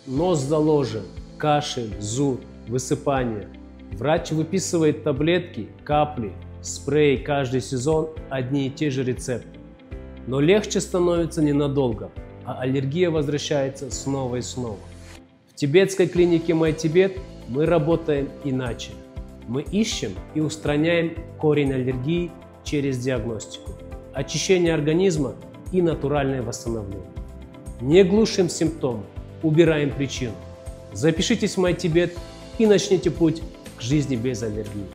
Нос заложен, кашель, зуд, высыпание. Врач выписывает таблетки, капли, спреи каждый сезон, одни и те же рецепты. Но легче становится ненадолго, а аллергия возвращается снова и снова. В тибетской клинике MyTibet мы работаем иначе. Мы ищем и устраняем корень аллергии через диагностику, очищение организма и натуральное восстановление. Не глушим симптомы, убираем причину. Запишитесь в MyTibet и начните путь к жизни без аллергии.